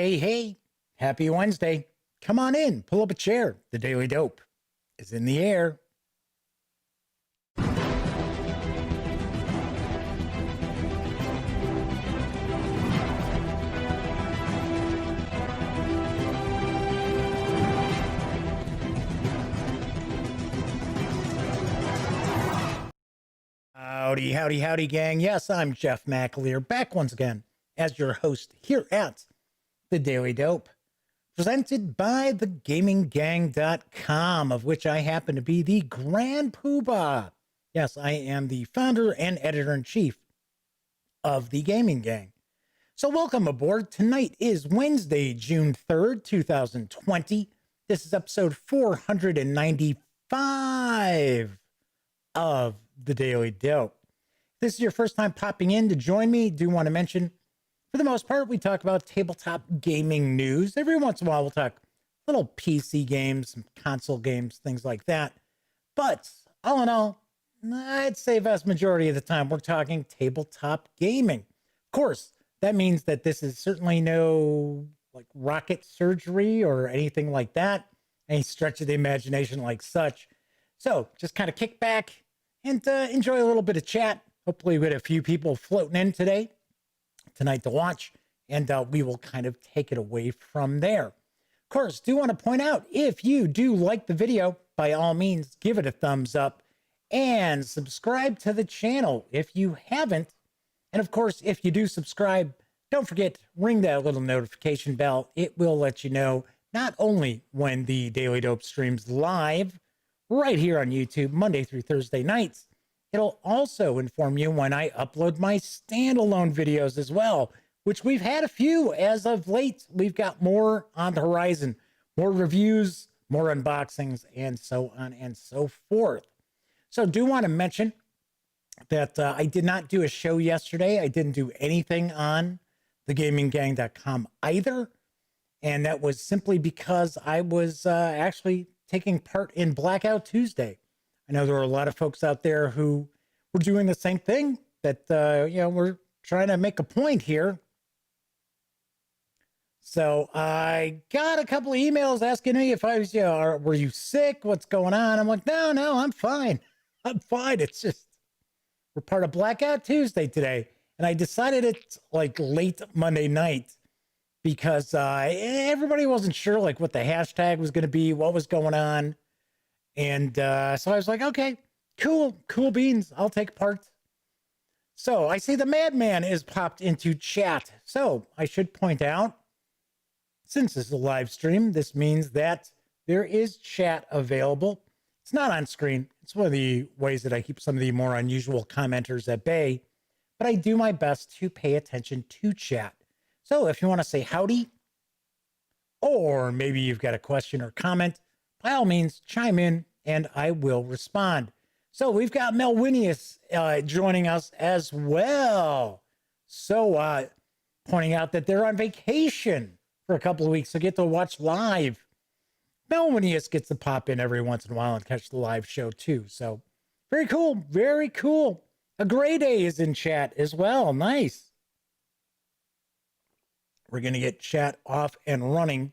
Hey, happy Wednesday. Come on in, pull up a chair. The Daily Dope is in the air. Howdy, gang. Yes, I'm Jeff McAleer, back once again as your host here at The Daily Dope, presented by thegaminggang.com, of which I happen to be the Grand Poobah. Yes, I am the founder and editor-in-chief of The Gaming Gang. So welcome aboard. Tonight is Wednesday, June 3rd, 2020. This is episode 495 of The Daily Dope. If this is your first time popping in to join me, do want to mention, for the most part, we talk about tabletop gaming news. Every once in a while, we'll talk little PC games, some console games, things like that. But all in all, I'd say vast majority of the time, we're talking tabletop gaming. Of course, that means that this is certainly no like rocket surgery or anything like that, any stretch of the imagination like such. So just kind of kick back and enjoy a little bit of chat. Hopefully we had a few people floating in tonight to watch, and we will kind of take it away from there. Of course, do want to point out, if you do like the video, by all means, give it a thumbs up and subscribe to the channel if you haven't. And of course, if you do subscribe, don't forget, ring that little notification bell. It will let you know not only when the Daily Dope streams live right here on YouTube, Monday through Thursday nights, it'll also inform you when I upload my standalone videos as well, which we've had a few as of late. We've got more on the horizon, more reviews, more unboxings, and so on and so forth. So do want to mention that I did not do a show yesterday. I didn't do anything on thegaminggang.com either. And that was simply because I was actually taking part in Blackout Tuesday. I know there are a lot of folks out there who were doing the same thing, that, we're trying to make a point here. So I got a couple of emails asking me if I was, were you sick? What's going on? I'm like, no, I'm fine. I'm fine. It's just, we're part of Blackout Tuesday today. And I decided it's like late Monday night because everybody wasn't sure like what the hashtag was going to be, what was going on. And so I was like, okay, cool beans. I'll take part. So I see the Madman is popped into chat. So I should point out, since this is a live stream, this means that there is chat available. It's not on screen. It's one of the ways that I keep some of the more unusual commenters at bay, but I do my best to pay attention to chat. So if you want to say howdy, or maybe you've got a question or comment, by all means, chime in and I will respond. So we've got Melwinius joining us as well. So pointing out that they're on vacation for a couple of weeks, so get to watch live. Melwinius gets to pop in every once in a while and catch the live show too. So very cool, very cool. A Gray Day is in chat as well. Nice. We're going to get chat off and running.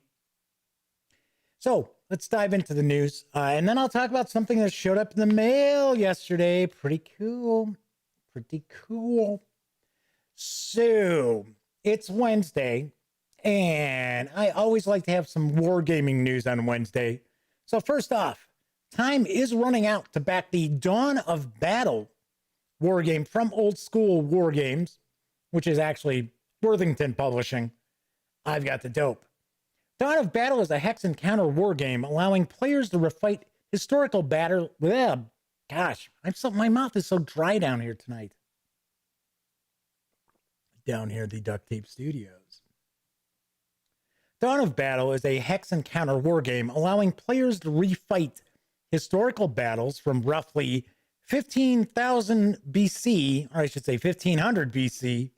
So let's dive into the news. And then I'll talk about something that showed up in the mail yesterday. Pretty cool. So it's Wednesday, and I always like to have some wargaming news on Wednesday. So first off, time is running out to back the Dawn of Battle wargame from Old School Wargames, which is actually Worthington Publishing. I've got the dope. Dawn of Battle is a hex encounter war game allowing players to refight historical battle. Gosh, my mouth is so dry down here tonight. Down here at the Duct Tape Studios. Dawn of Battle is a hex encounter war game allowing players to refight historical battles from roughly 15,000 BC, or I should say 1500 BC,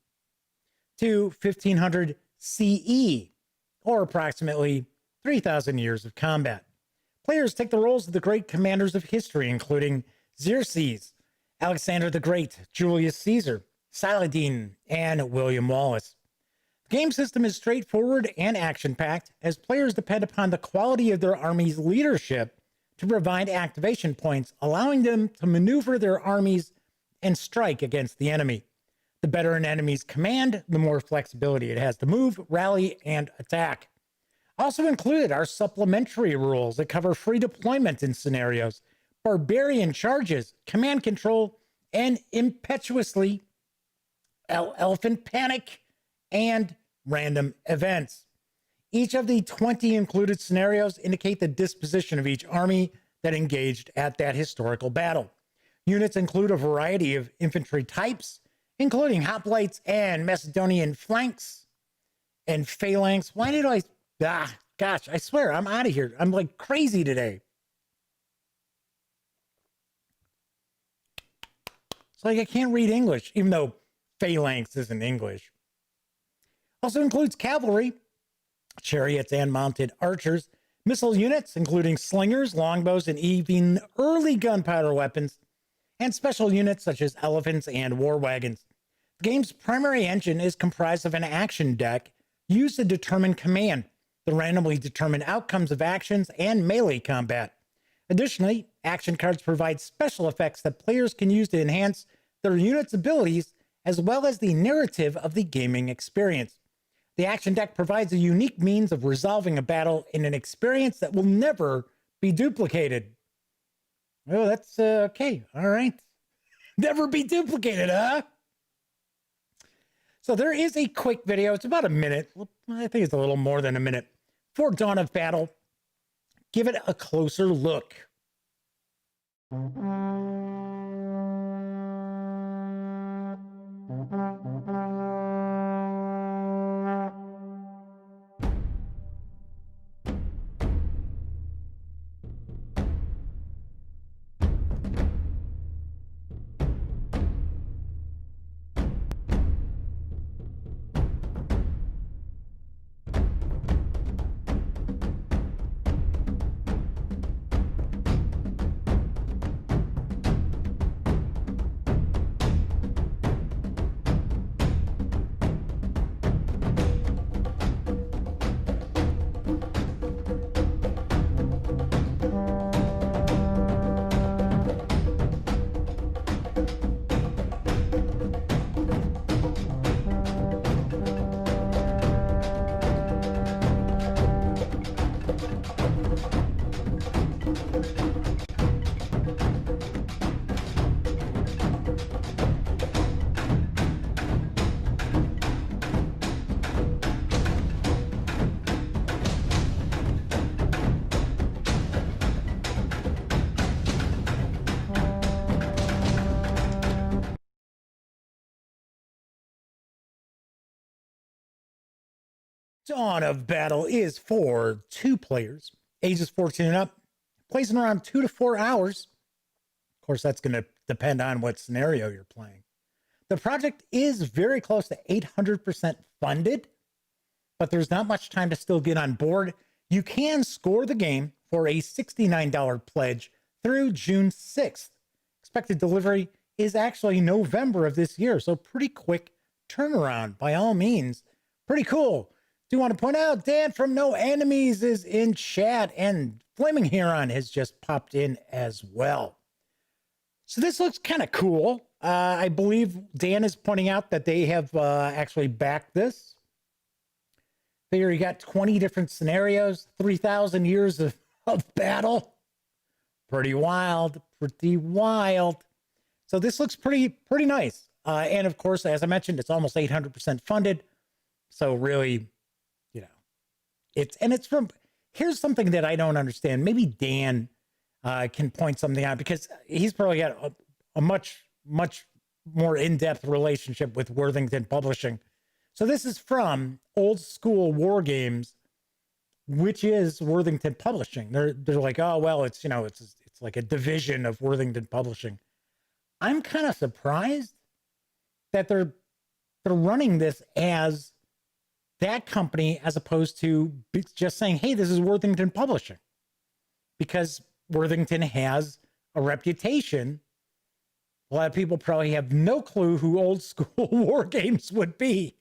to 1500 CE. Or approximately 3,000 years of combat. Players take the roles of the great commanders of history, including Xerxes, Alexander the Great, Julius Caesar, Saladin, and William Wallace. The game system is straightforward and action-packed, as players depend upon the quality of their army's leadership to provide activation points, allowing them to maneuver their armies and strike against the enemy. The better an enemy's command, the more flexibility it has to move, rally, and attack. Also included are supplementary rules that cover free deployment in scenarios, barbarian charges, command control, and impetuously elephant panic and random events. Each of the 20 included scenarios indicate the disposition of each army that engaged at that historical battle. Units include a variety of infantry types, including hoplites and Macedonian flanks and phalanx. Why did I... gosh, I swear, I'm out of here. I'm like crazy today. It's like I can't read English, even though phalanx isn't English. Also includes cavalry, chariots, and mounted archers, missile units, including slingers, longbows, and even early gunpowder weapons, and special units such as elephants and war wagons. The game's primary engine is comprised of an action deck used to determine command, the randomly determined outcomes of actions, and melee combat. Additionally, action cards provide special effects that players can use to enhance their unit's abilities, as well as the narrative of the gaming experience. The action deck provides a unique means of resolving a battle in an experience that will never be duplicated. Oh, that's okay. All right. Never be duplicated, huh? So there is a quick video. It's about a minute. I think it's a little more than a minute. For Dawn of Battle. Give it a closer look. Dawn of Battle is for 2 players, ages 14 and up, plays in around 2 to 4 hours. Of course, that's going to depend on what scenario you're playing. The project is very close to 800% funded, but there's not much time to still get on board. You can score the game for a $69 pledge through June 6th. Expected delivery is actually November of this year, so pretty quick turnaround by all means. Pretty cool. Do want to point out, Dan from No Enemies is in chat, and Fleming Heron has just popped in as well. So this looks kind of cool. I believe Dan is pointing out that they have actually backed this. Figure you got 20 different scenarios, 3,000 years of battle. Pretty wild, pretty wild. So this looks pretty nice. And of course, as I mentioned, it's almost 800% funded. So really, you know, it's from, here's something that I don't understand. Maybe Dan can point something out, because he's probably got a much more in-depth relationship with Worthington Publishing. So this is from Old School War Games, which is Worthington Publishing. They're like, oh, well, it's, you know, it's like a division of Worthington Publishing. I'm kind of surprised that they're running this as that company, as opposed to just saying, hey, this is Worthington Publishing, because Worthington has a reputation. A lot of people probably have no clue who Old School War Games would be.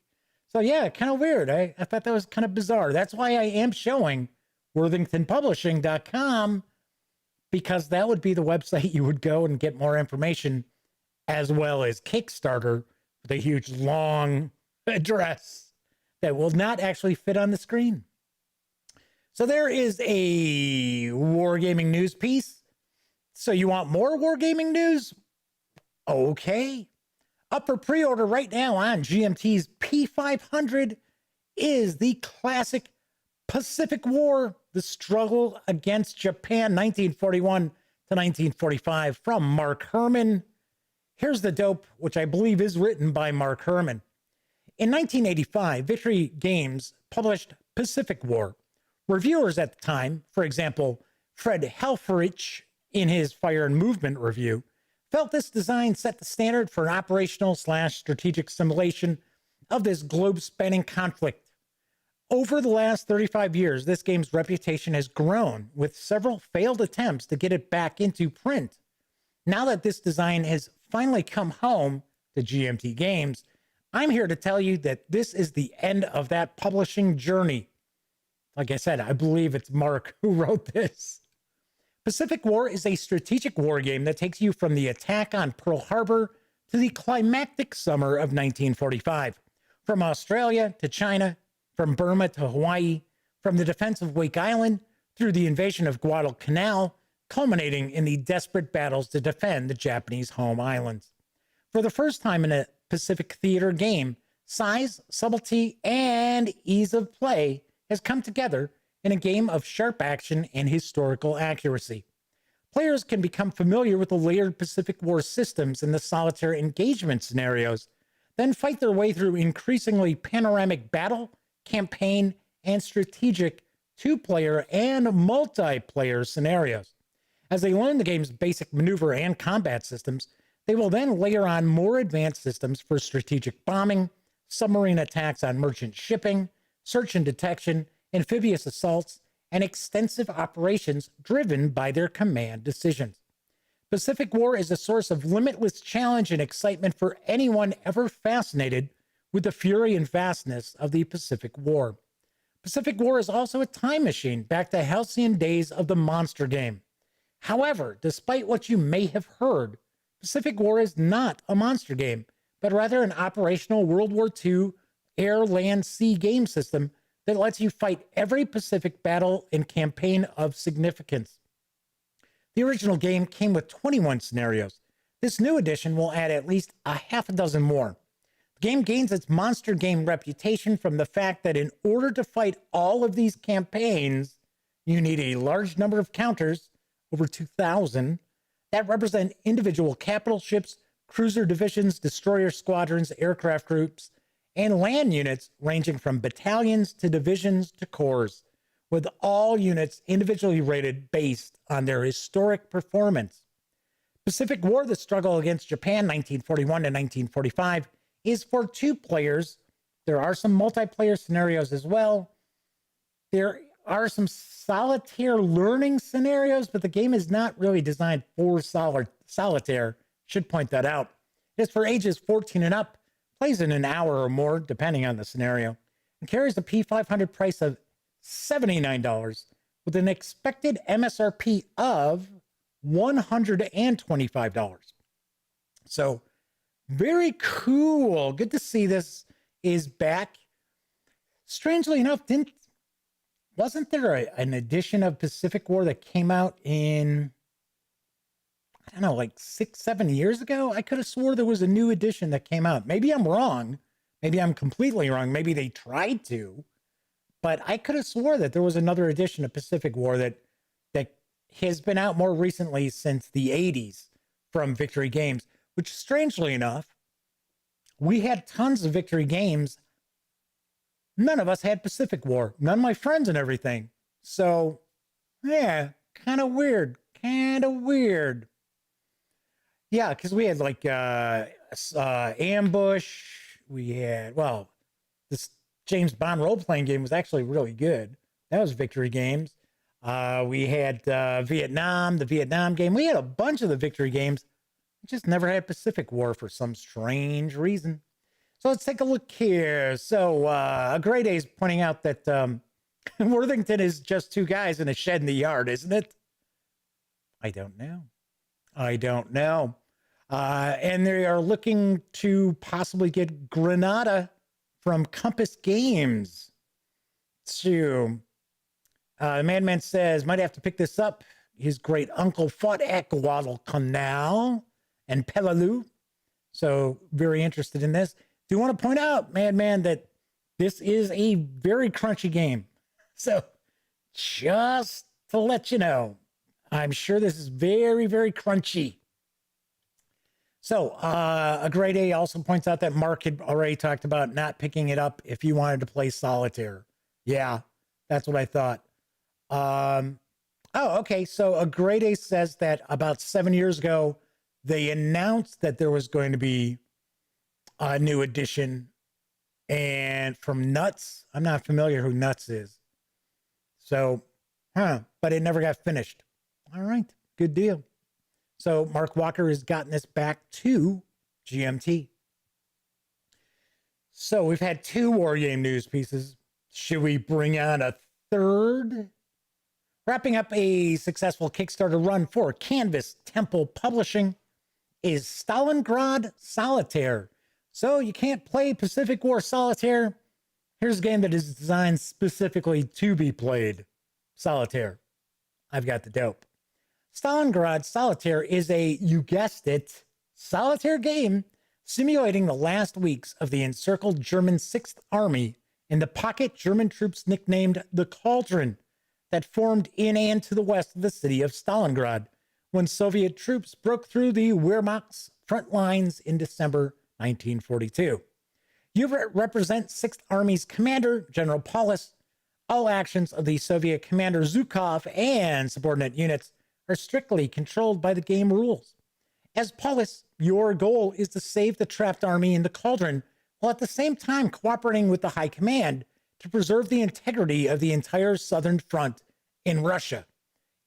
So yeah, kind of weird. I thought that was kind of bizarre. That's why I am showing worthingtonpublishing.com, because that would be the website you would go and get more information, as well as Kickstarter with a huge long address that will not actually fit on the screen. So there is a wargaming news piece. So you want more wargaming news? Okay. Up for pre-order right now on GMT's P500 is the classic Pacific War, the struggle against Japan, 1941 to 1945, from Mark Herman. Here's the dope, which I believe is written by Mark Herman. In 1985, Victory Games published Pacific War. Reviewers at the time, for example, Fred Helfrich in his Fire and Movement review, felt this design set the standard for an operational/strategic simulation of this globe-spanning conflict. Over the last 35 years, this game's reputation has grown, with several failed attempts to get it back into print. Now that this design has finally come home to GMT Games, I'm here to tell you that this is the end of that publishing journey. Like I said, I believe it's Mark who wrote this. Pacific War is a strategic war game that takes you from the attack on Pearl Harbor to the climactic summer of 1945. From Australia to China, from Burma to Hawaii, from the defense of Wake Island through the invasion of Guadalcanal, culminating in the desperate battles to defend the Japanese home islands. For the first time in a Pacific theater game, size, subtlety, and ease of play has come together in a game of sharp action and historical accuracy. Players can become familiar with the layered Pacific War systems and the solitaire engagement scenarios, then fight their way through increasingly panoramic battle, campaign, and strategic two-player and multiplayer scenarios. As they learn the game's basic maneuver and combat systems, they will then layer on more advanced systems for strategic bombing, submarine attacks on merchant shipping, search and detection, amphibious assaults, and extensive operations driven by their command decisions. Pacific War is a source of limitless challenge and excitement for anyone ever fascinated with the fury and vastness of the Pacific War. Pacific War is also a time machine back to halcyon days of the monster game. However, despite what you may have heard, Pacific War is not a monster game, but rather an operational World War II air, land, sea game system that lets you fight every Pacific battle and campaign of significance. The original game came with 21 scenarios. This new edition will add at least a half a dozen more. The game gains its monster game reputation from the fact that in order to fight all of these campaigns, you need a large number of counters, over 2,000, that represent individual capital ships, cruiser divisions, destroyer squadrons, aircraft groups, and land units ranging from battalions to divisions to corps, with all units individually rated based on their historic performance. Pacific War, the struggle against Japan, 1941 to 1945, is for 2 players. There are some multiplayer scenarios as well. There are some solitaire learning scenarios, but the game is not really designed for solitaire. Should point that out. It's for ages 14 and up, plays in an hour or more, depending on the scenario, and carries a P500 price of $79 with an expected MSRP of $125. So very cool. Good to see this is back. Strangely enough, wasn't there an edition of Pacific War that came out in, I don't know, like 6-7 years ago? I could have swore there was a new edition that came out. Maybe I'm wrong. Maybe I'm completely wrong. Maybe they tried to, but I could have swore that there was another edition of Pacific War that has been out more recently since the 80s from Victory Games, which strangely enough, we had tons of Victory Games. None of us had Pacific War. None of my friends and everything. So, yeah, kind of weird. Yeah, because we had like Ambush. We had, well, this James Bond role-playing game was actually really good. That was Victory Games. We had Vietnam, the Vietnam game. We had a bunch of the Victory games. We just never had Pacific War for some strange reason. So let's take a look here. So a Grade A is pointing out that Worthington is just two guys in a shed in the yard, isn't it? I don't know. I don't know. And they are looking to possibly get Granada from Compass Games. So Madman says, might have to pick this up. His great uncle fought at Guadalcanal and Peleliu. So very interested in this. Do want to point out, Madman, that this is a very crunchy game. So just to let you know, I'm sure this is very, very crunchy. So a Grade A also points out that Mark had already talked about not picking it up if you wanted to play Solitaire. Yeah, that's what I thought. Oh, okay. So a Grade A says that about 7 years ago, they announced that there was going to be a new edition, and from Nuts. I'm not familiar who Nuts is. So, but it never got finished. All right, good deal. So Mark Walker has gotten this back to GMT. So we've had 2 war game news pieces. Should we bring on a third? Wrapping up a successful Kickstarter run for Canvas Temple Publishing is Stalingrad Solitaire. So you can't play Pacific War Solitaire. Here's a game that is designed specifically to be played Solitaire. I've got the dope. Stalingrad Solitaire is a, you guessed it, solitaire game simulating the last weeks of the encircled German 6th Army in the pocket German troops nicknamed the Cauldron that formed in and to the west of the city of Stalingrad when Soviet troops broke through the Wehrmacht's front lines in December 1942. You represent 6th Army's commander, General Paulus. All actions of the Soviet commander Zhukov and subordinate units are strictly controlled by the game rules. As Paulus, your goal is to save the trapped army in the Cauldron, while at the same time cooperating with the High Command to preserve the integrity of the entire Southern Front in Russia.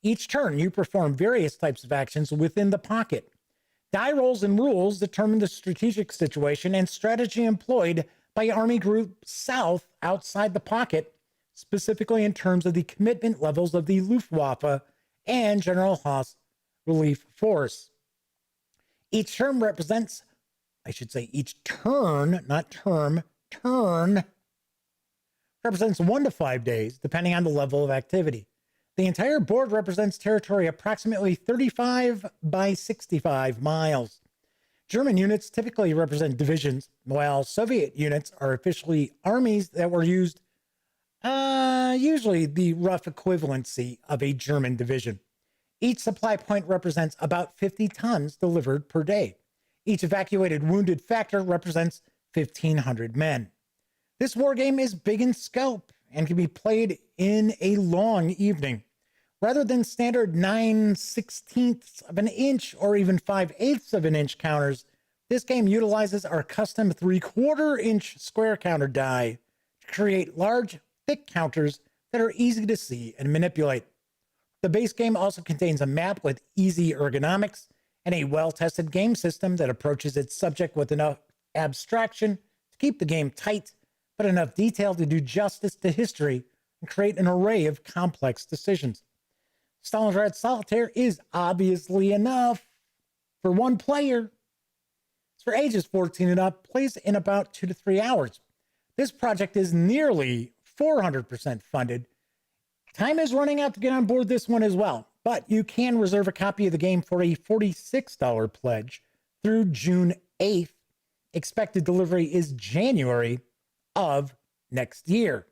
Each turn, you perform various types of actions within the pocket. Die rolls and rules determine the strategic situation and strategy employed by Army Group South outside the pocket, specifically in terms of the commitment levels of the Luftwaffe and General Haas Relief Force. Each turn represents, each turn, not term, turn represents 1 to 5 days, depending on the level of activity. The entire board represents territory approximately 35 by 65 miles. German units typically represent divisions, while Soviet units are officially armies that were used, usually the rough equivalency of a German division. Each supply point represents about 50 tons delivered per day. Each evacuated wounded factor represents 1,500 men. This war game is big in scope and can be played in a long evening. Rather than standard 9/16 of an inch or even 5/8 of an inch counters, this game utilizes our custom 3/4 inch square counter die to create large, thick counters that are easy to see and manipulate. The base game also contains a map with easy ergonomics and a well-tested game system that approaches its subject with enough abstraction to keep the game tight, but enough detail to do justice to history and create an array of complex decisions. Stalingrad Solitaire is obviously enough for 1 player. It's for ages 14 and up, plays in about 2 to 3 hours. This project is nearly 400% funded. Time is running out to get on board this one as well, but you can reserve a copy of the game for a $46 pledge through June 8th. Expected delivery is January of next year.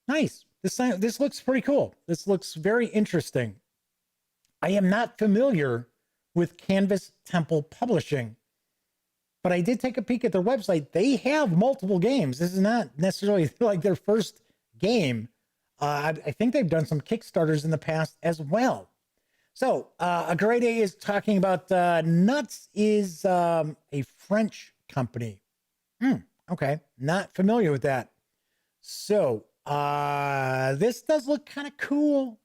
Nice. This looks pretty cool. This looks very interesting. I am not familiar with Canvas Temple Publishing, but I did take a peek at their website. They have multiple games. This is not necessarily like their first game. I think they've done some Kickstarters in the past as well. So a Grade A is talking about Nuts is a French company. Okay, not familiar with that. So this does look kind of cool.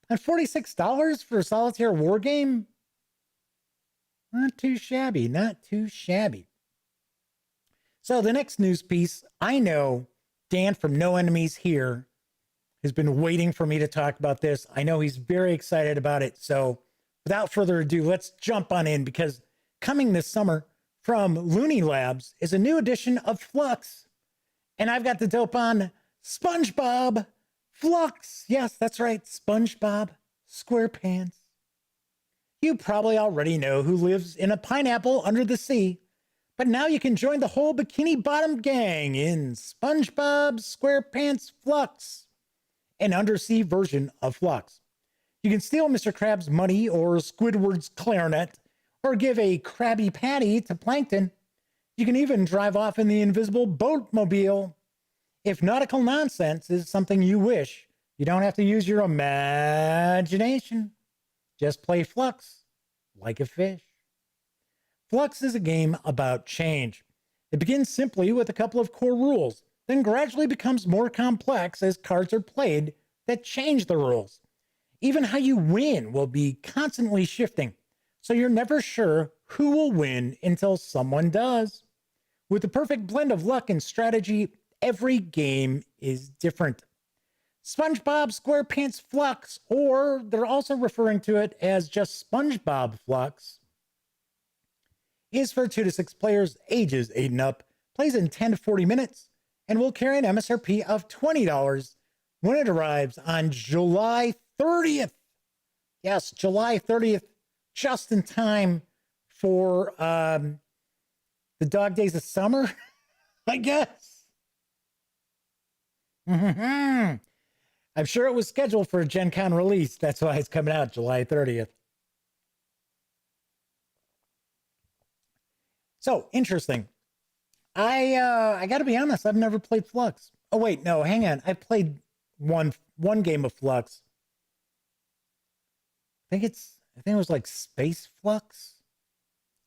And $46 for a solitaire war game? Not too shabby, not too shabby. So the next news piece, I know Dan from No Enemies Here has been waiting for me to talk about this. I know he's very excited about it. So without further ado, let's jump on in, because coming this summer from Looney Labs is a new edition of Flux. And I've got the dope on Spongebob Flux. Yes, that's right. Spongebob Squarepants. You probably already know who lives in a pineapple under the sea, but now you can join the whole Bikini Bottom gang in Spongebob Squarepants Flux, an undersea version of Flux. You can steal Mr. Crab's money or Squidward's clarinet, or give a Krabby Patty to Plankton. You can even drive off in the invisible boatmobile. If nautical nonsense is something you wish, you don't have to use your imagination. Just play Flux like a fish. Flux is a game about change. It begins simply with a couple of core rules, then gradually becomes more complex as cards are played that change the rules. Even how you win will be constantly shifting, so you're never sure who will win until someone does. With the perfect blend of luck and strategy, every game is different. SpongeBob SquarePants Flux, or they're also referring to it as just SpongeBob Flux, is for 2 to 6 players, ages 8 and up, plays in 10 to 40 minutes, and will carry an MSRP of $20 when it arrives on July 30th. Yes, July 30th, just in time for the dog days of summer, I guess. I'm sure it was scheduled for a Gen Con release. That's why it's coming out July 30th. So, interesting. I got to be honest, I've never played Flux. Oh, wait, no, hang on. I played one game of Flux. I think it was like Space Flux.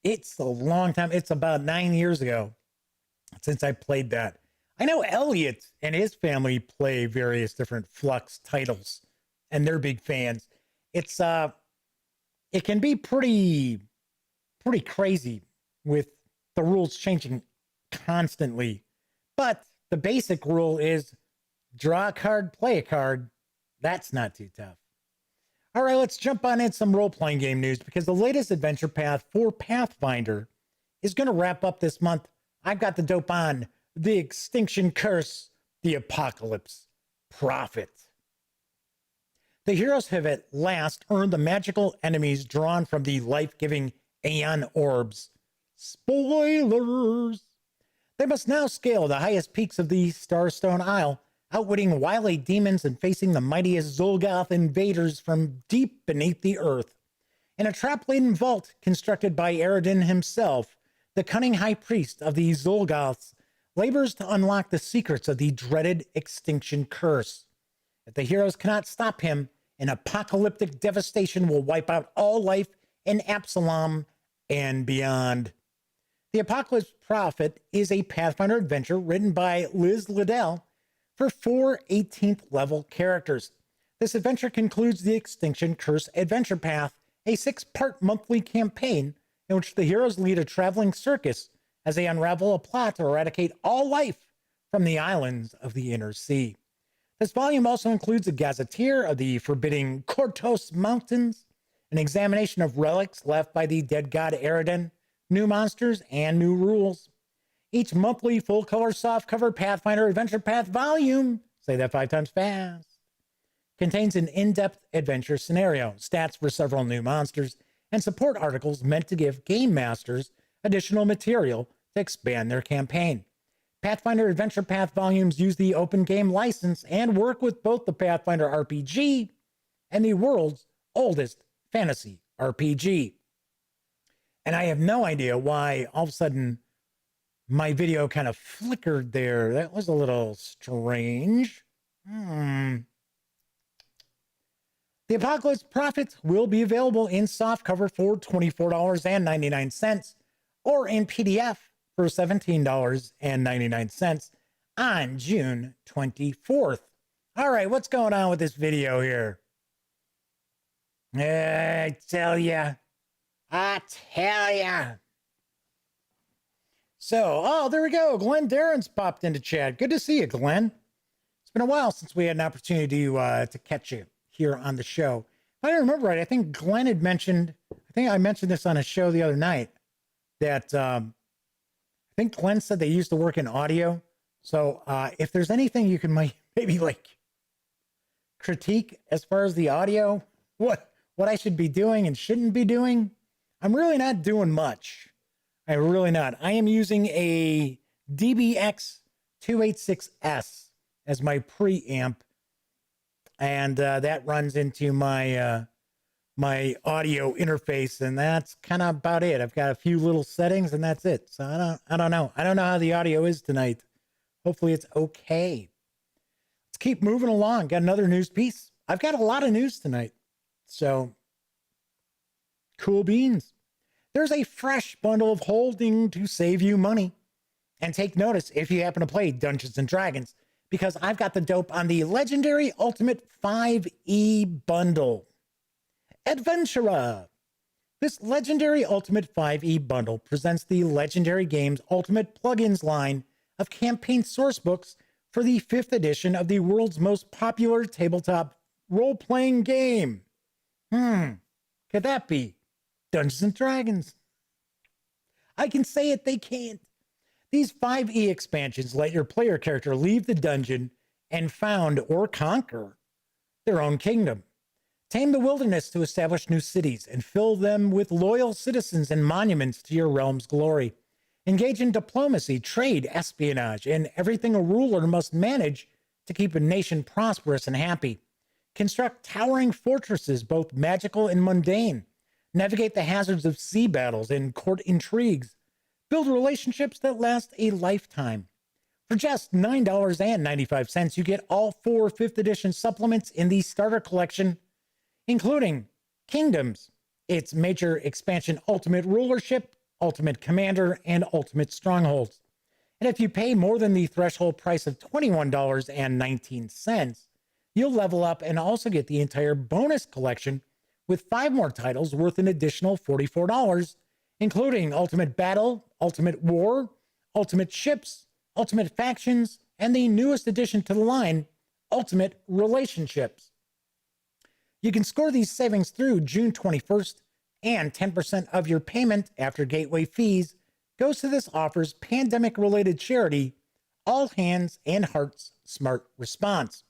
It's a long time. It's about 9 years ago since I played that. I know Elliot and his family play various different Flux titles, and they're big fans. It can be pretty crazy with the rules changing constantly. But the basic rule is draw a card, play a card. That's not too tough. All right, let's jump on in some role-playing game news, because the latest adventure path for Pathfinder is going to wrap up this month. I've got the dope on The Extinction Curse, The Apocalypse Prophet. The heroes have at last earned the magical enemies drawn from the life-giving Aeon Orbs. Spoilers! They must now scale the highest peaks of the Starstone Isle, outwitting wily demons and facing the mightiest Zolgoth invaders from deep beneath the earth. In a trap-laden vault constructed by Eridan himself, the cunning high priest of the Zolgoths labors to unlock the secrets of the dreaded Extinction Curse. If the heroes cannot stop him, an apocalyptic devastation will wipe out all life in Absalom and beyond. The Apocalypse Prophet is a Pathfinder adventure written by Liz Liddell for 4 18th level characters. This adventure concludes the Extinction Curse Adventure Path, a 6-part monthly campaign in which the heroes lead a traveling circus as they unravel a plot to eradicate all life from the islands of the Inner Sea. This volume also includes a gazetteer of the forbidding Kortos Mountains, an examination of relics left by the dead god Eridan, new monsters, and new rules. Each monthly full-color softcover Pathfinder Adventure Path volume, say that 5 times fast, contains an in-depth adventure scenario, stats for several new monsters, and support articles meant to give game masters additional material to expand their campaign. Pathfinder Adventure Path volumes use the open game license and work with both the Pathfinder RPG and the world's oldest fantasy RPG. And I have no idea why all of a sudden my video kind of flickered there. That was a little strange. The Apocalypse Prophet will be available in softcover for $24.99 or in PDF for $17.99 on June 24th. All right, what's going on with this video here? I tell ya. So So, oh, there we go. Glenn Darren's popped into chat. Good to see you, Glenn. It's been a while since we had an opportunity to catch you here on the show. If I remember right, I think Glenn had mentioned, I think I mentioned this on a show the other night, that I think Glenn said they used to work in audio. So if there's anything you can maybe like critique as far as the audio, what I should be doing and shouldn't be doing, I'm really not doing much. I'm really not. I am using a DBX 286S as my preamp, and that runs into my my audio interface, and that's kind of about it. I've got a few little settings, and that's it. So I don't know. I don't know how the audio is tonight. Hopefully it's okay. Let's keep moving along. Got another news piece. I've got a lot of news tonight. So cool beans. There's a fresh bundle of holding to save you money. And take notice if you happen to play Dungeons and Dragons, because I've got the dope on the Legendary Ultimate 5e bundle. Adventura. This Legendary Ultimate 5e bundle presents the Legendary Games Ultimate Plugins line of campaign sourcebooks for the 5th edition of the world's most popular tabletop role-playing game. Could that be Dungeons and Dragons? I can say it, they can't. These 5e expansions let your player character leave the dungeon and found or conquer their own kingdom. Tame the wilderness to establish new cities and fill them with loyal citizens and monuments to your realm's glory. Engage in diplomacy, trade, espionage, and everything a ruler must manage to keep a nation prosperous and happy. Construct towering fortresses, both magical and mundane. Navigate the hazards of sea battles and court intrigues. Build relationships that last a lifetime. For just $9.95, you get all 4 5th edition supplements in the starter collection, including Kingdoms, its major expansion Ultimate Rulership, Ultimate Commander, and Ultimate Strongholds. And if you pay more than the threshold price of $21.19, you'll level up and also get the entire bonus collection with 5 more titles worth an additional $44, including Ultimate Battle, Ultimate War, Ultimate Ships, Ultimate Factions, and the newest addition to the line, Ultimate Relationships. You can score these savings through June 21st, and 10% of your payment after gateway fees goes to this offer's pandemic-related charity, All Hands and Hearts Smart Response.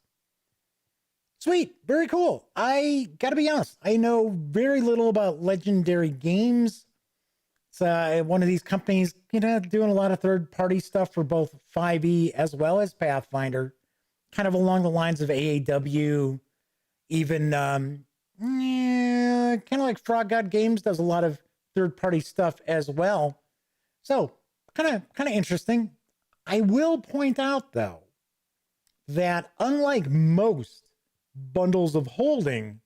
Sweet, very cool. I gotta be honest, I know very little about Legendary Games. It's one of these companies, doing a lot of third-party stuff for both 5e as well as Pathfinder, kind of along the lines of AAW, even kind of like Frog God Games does a lot of third-party stuff as well. So kind of interesting. I will point out, though, that unlike most bundles of holding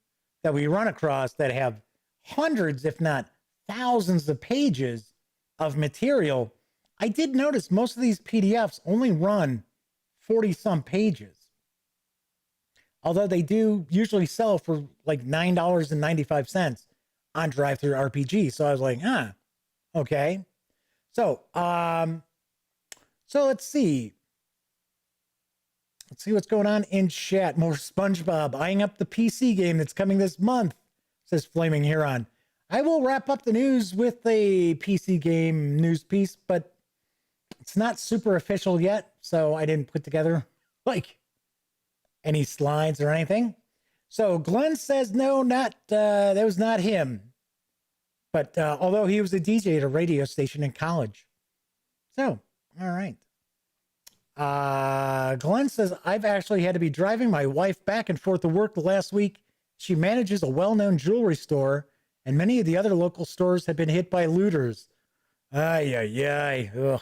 that we run across that have hundreds, if not thousands of pages of material, I did notice most of these PDFs only run 40-some pages. Although they do usually sell for like $9.95 on Drive-Thru RPG. So I was like, okay. So, let's see. Let's see what's going on in chat. More SpongeBob eyeing up the PC game that's coming this month, says Fleming Heron. I will wrap up the news with a PC game news piece, but it's not super official yet, so I didn't put together like any slides or anything. So Glenn says no, that was not him. But although he was a DJ at a radio station in college. So, all right. Glenn says, I've actually had to be driving my wife back and forth to work the last week. She manages a well-known jewelry store, and many of the other local stores have been hit by looters. Ay. Ugh.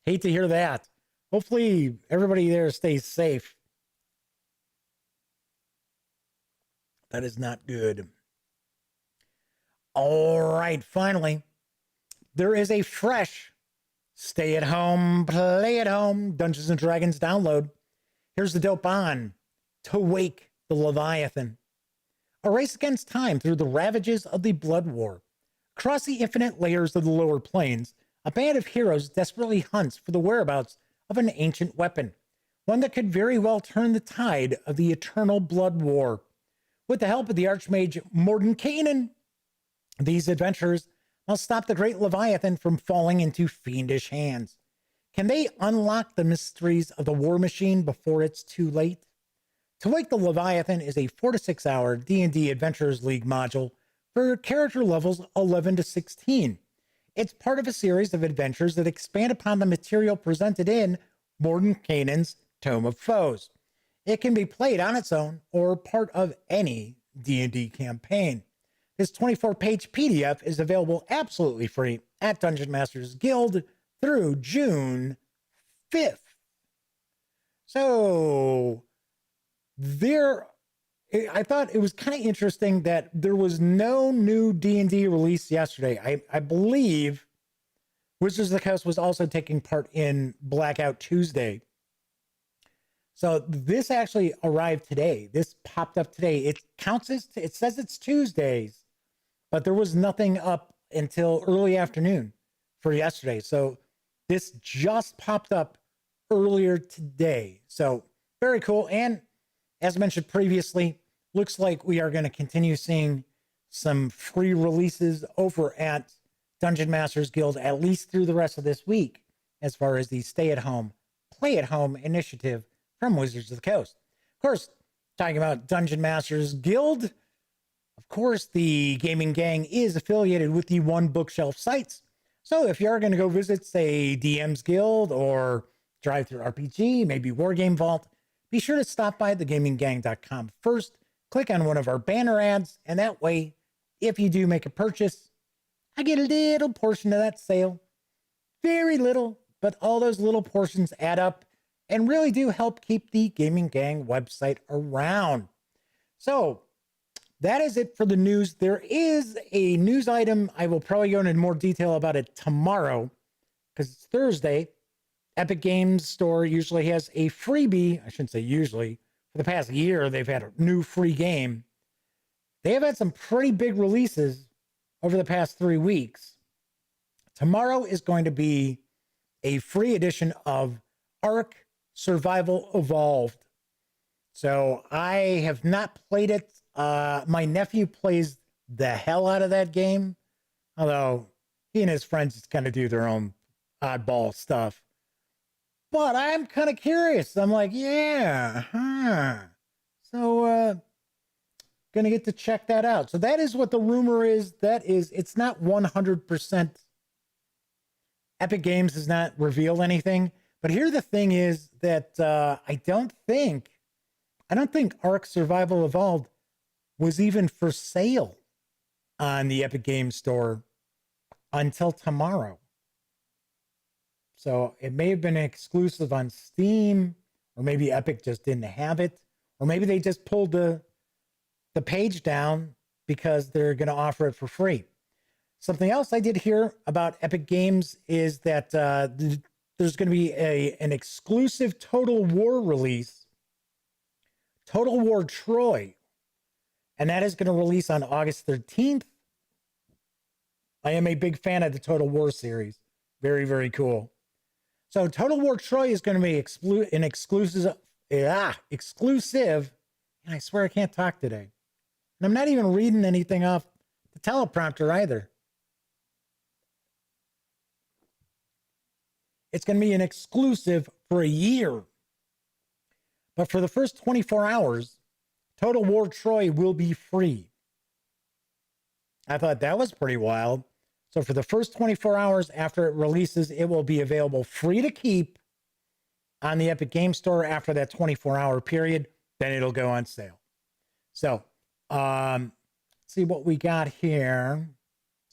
Hate to hear that. Hopefully everybody there stays safe. That is not good. All right, finally, there is a fresh stay at home, play at home Dungeons and Dragons download. Here's the dope on To Wake the Leviathan. A race against time through the ravages of the Blood War. Across the infinite layers of the lower planes, a band of heroes desperately hunts for the whereabouts of an ancient weapon, one that could very well turn the tide of the eternal blood war. With the help of the Archmage Mordenkainen, these adventurers must stop the great Leviathan from falling into fiendish hands. Can they unlock the mysteries of the war machine before it's too late? To Wake the Leviathan is a 4 to 6 hour D&D Adventurers League module for character levels 11 to 16. It's part of a series of adventures that expand upon the material presented in Mordenkainen's Tome of Foes. It can be played on its own or part of any D&D campaign. This 24-page PDF is available absolutely free at Dungeon Masters Guild through June 5th. So I thought it was kind of interesting that there was no new D&D release yesterday. I believe Wizards of the Coast was also taking part in Blackout Tuesday. So this actually arrived today. This popped up today. It says it's Tuesdays, but there was nothing up until early afternoon for yesterday. So this just popped up earlier today. So very cool. And as mentioned previously, looks like we are going to continue seeing some free releases over at Dungeon Masters Guild, at least through the rest of this week, as far as the stay-at-home, play-at-home initiative from Wizards of the Coast. Of course, talking about Dungeon Masters Guild, of course, the gaming gang is affiliated with the One Bookshelf sites. So if you are going to go visit, say, DM's Guild or Drive Through RPG, maybe Wargame Vault, be sure to stop by thegaminggang.com first, click on one of our banner ads, and that way, if you do make a purchase, I get a little portion of that sale. Very little, but all those little portions add up and really do help keep the Gaming Gang website around. So that is it for the news. There is a news item. I will probably go into more detail about it tomorrow because it's Thursday. Epic Games Store usually has a freebie. I shouldn't say usually. For the past year, they've had a new free game. They have had some pretty big releases over the past 3 weeks. Tomorrow is going to be a free edition of Ark Survival Evolved. So I have not played it. My nephew plays the hell out of that game, although he and his friends just kind of do their own oddball stuff. But I'm kind of curious. I'm like, yeah, So, gonna get to check that out. So that is what the rumor is. It's not 100%. Epic Games has not revealed anything. But here the thing is that I don't think Ark Survival Evolved was even for sale on the Epic Games Store until tomorrow. So it may have been an exclusive on Steam, or maybe Epic just didn't have it, or maybe they just pulled the page down because they're going to offer it for free. Something else I did hear about Epic Games is that there's going to be an exclusive Total War release, Total War Troy, and that is going to release on August 13th. I am a big fan of the Total War series. Very, very cool. So Total War Troy is going to be an exclusive, and I swear I can't talk today. And I'm not even reading anything off the teleprompter either. It's going to be an exclusive for a year. But for the first 24 hours, Total War Troy will be free. I thought that was pretty wild. So for the first 24 hours after it releases, it will be available free to keep on the Epic Games Store after that 24-hour period. Then it'll go on sale. So, let's see what we got here.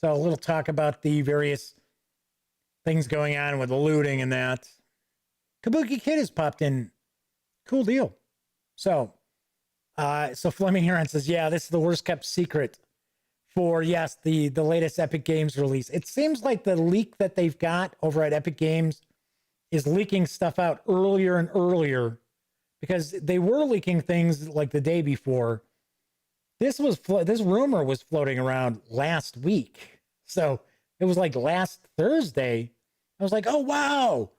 So a little talk about the various things going on with the looting and that. Kabuki Kid has popped in. Cool deal. So Fleming Heron says, yeah, this is the worst kept secret for, yes, the latest Epic Games release. It seems like the leak that they've got over at Epic Games is leaking stuff out earlier and earlier, because they were leaking things like the day before. This rumor was floating around last week. So it was like last Thursday I was like, oh, wow,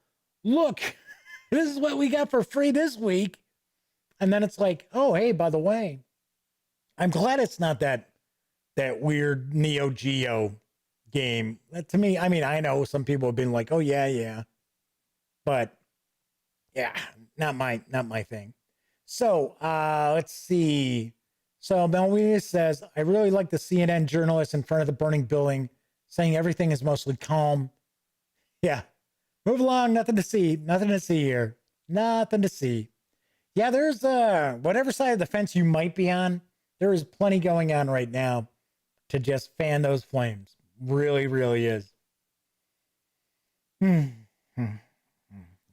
look, this is what we got for free this week. And then it's like, oh, hey, by the way, I'm glad it's not that weird Neo Geo game. To me, I mean, I know some people have been like, oh, yeah. But yeah, not my thing. So let's see. So Melvina says, I really like the CNN journalist in front of the burning building saying everything is mostly calm. Yeah. Move along. Nothing to see. Nothing to see here. Nothing to see. Yeah, there's whatever side of the fence you might be on, there is plenty going on right now to just fan those flames. Really, really is.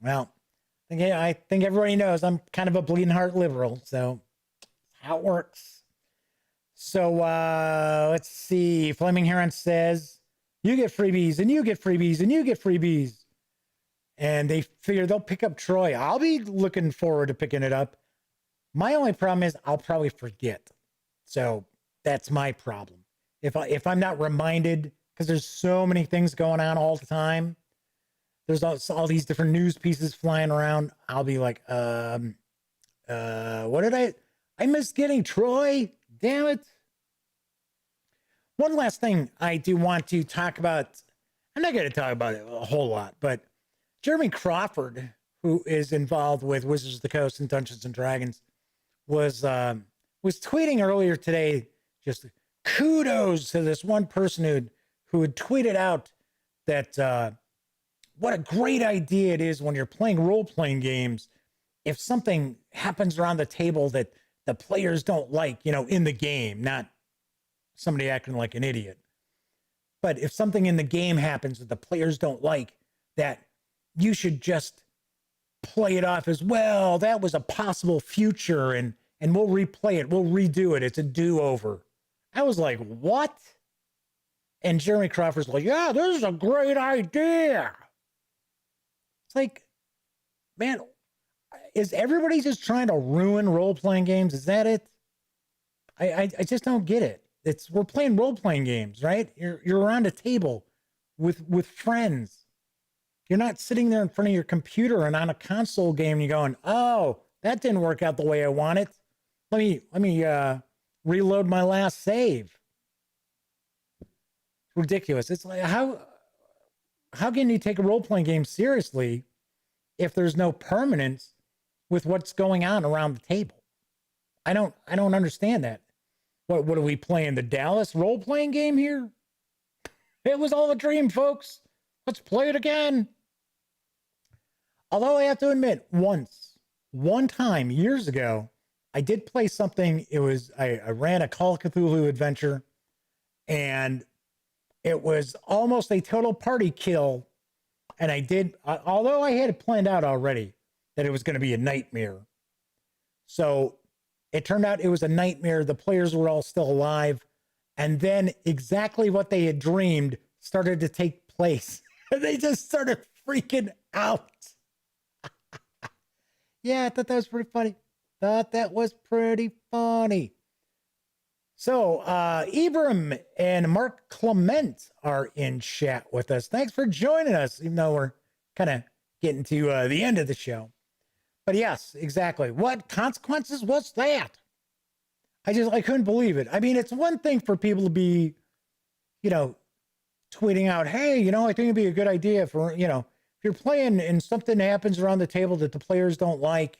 Well, I think everybody knows I'm kind of a bleeding heart liberal, so how it works. So let's see. Fleming Heron says, you get freebies, and you get freebies, and you get freebies. And they figure they'll pick up Troy. I'll be looking forward to picking it up. My only problem is I'll probably forget. So that's my problem. If I'm not reminded, because there's so many things going on all the time, there's all these different news pieces flying around, I'll be like, what did I missed getting Troy? Damn it. One last thing I do want to talk about. I'm not going to talk about it a whole lot, but Jeremy Crawford, who is involved with Wizards of the Coast and Dungeons and Dragons, was tweeting earlier today, just kudos to this one person who had tweeted out that what a great idea it is when you're playing role-playing games, if something happens around the table that the players don't like, in the game, not somebody acting like an idiot. But if something in the game happens that the players don't like, that you should just play it off as, well, that was a possible future, and we'll replay it. We'll redo it. It's a do-over. I was like, what? And Jeremy Crawford's like, yeah, this is a great idea. It's like, man, is everybody just trying to ruin role-playing games? Is that it? I just don't get it. We're playing role-playing games, right? You're around a table with friends. You're not sitting there in front of your computer and on a console game and you're going, oh, that didn't work out the way I want it. Let me reload my last save. It's ridiculous. It's like, how can you take a role-playing game seriously if there's no permanence with what's going on around the table? I don't understand that. What are we playing? The Dallas role-playing game here? It was all a dream, folks. Let's play it again. Although I have to admit, one time years ago, I did play something. It was, I ran a Call of Cthulhu adventure, and it was almost a total party kill. And I did, although I had it planned out already that it was going to be a nightmare. So it turned out it was a nightmare. The players were all still alive. And then exactly what they had dreamed started to take place. They just started freaking out. Yeah, I thought that was pretty funny. So Ibram and Mark Clement are in chat with us. Thanks for joining us, even though we're kind of getting to the end of the show. But yes, exactly. What consequences was that? I couldn't believe it. I mean, it's one thing for people to be, tweeting out, hey, I think it'd be a good idea for, if you're playing and something happens around the table that the players don't like,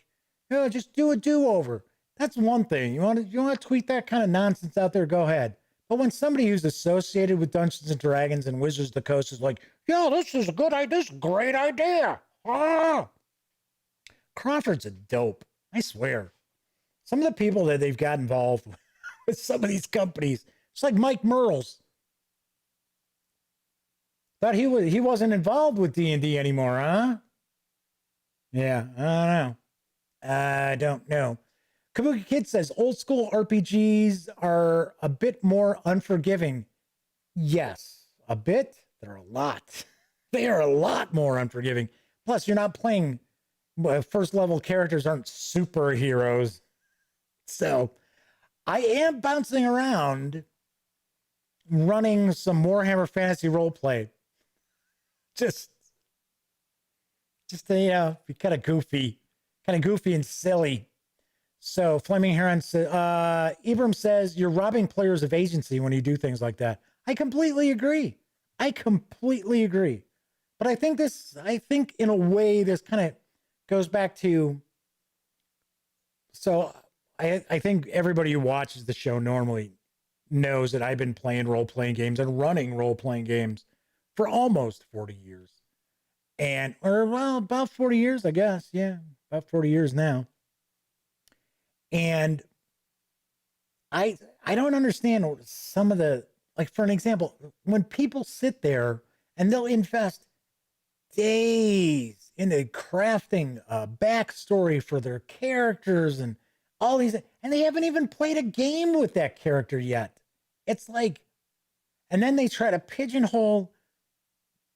just do a do-over. That's one thing. You want to tweet that kind of nonsense out there, go ahead. But when somebody who's associated with Dungeons and Dragons and Wizards of the Coast is like, yo, this is a good idea, this is a great idea. Ah. Crawford's a dope. I swear. Some of the people that they've got involved with some of these companies, it's like Mike Merles. Thought he wasn't involved with D&D anymore, huh? Yeah, I don't know. Kabuki Kid says old school RPGs are a bit more unforgiving. Yes, a bit. They're a lot. They are a lot more unforgiving. Plus, you're not playing. First level characters aren't superheroes. So I am bouncing around running some Warhammer Fantasy Roleplay. Just Just to, be kind of goofy and silly. So Fleming Heron says, Ibram says, you're robbing players of agency when you do things like that. I completely agree. But I think in a way, this kind of goes back to, so I think everybody who watches the show normally knows that I've been playing role-playing games and running role-playing games for almost 40 years. About 40 years, I guess. Yeah, about 40 years now. And I don't understand some of the, like, for an example, when people sit there and they'll invest days into crafting a backstory for their characters and all these, and they haven't even played a game with that character yet. It's like, and then they try to pigeonhole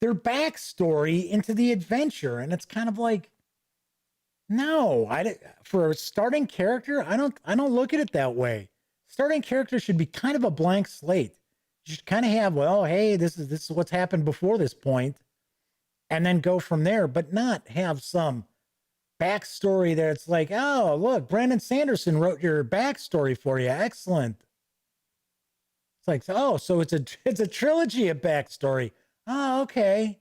their backstory into the adventure. And it's kind of like, no, for a starting character, I don't look at it that way. Starting character should be kind of a blank slate. You should kind of have, well, hey, this is what's happened before this point, and then go from there, but not have some backstory there. It's like, oh, look, Brandon Sanderson wrote your backstory for you. Excellent. It's like, oh, so it's a trilogy of backstory. Oh, okay.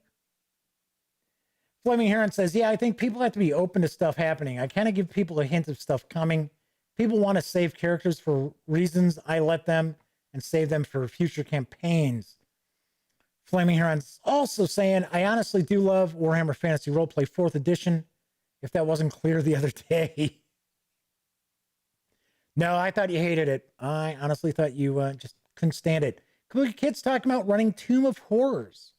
Fleming Heron says, yeah, I think people have to be open to stuff happening. I kind of give people a hint of stuff coming. People want to save characters for reasons. I let them and save them for future campaigns. Fleming Heron's also saying, I honestly do love Warhammer Fantasy Roleplay 4th edition, if that wasn't clear the other day. No, I thought you hated it. I honestly thought you just couldn't stand it. Kids talking about running Tomb of Horrors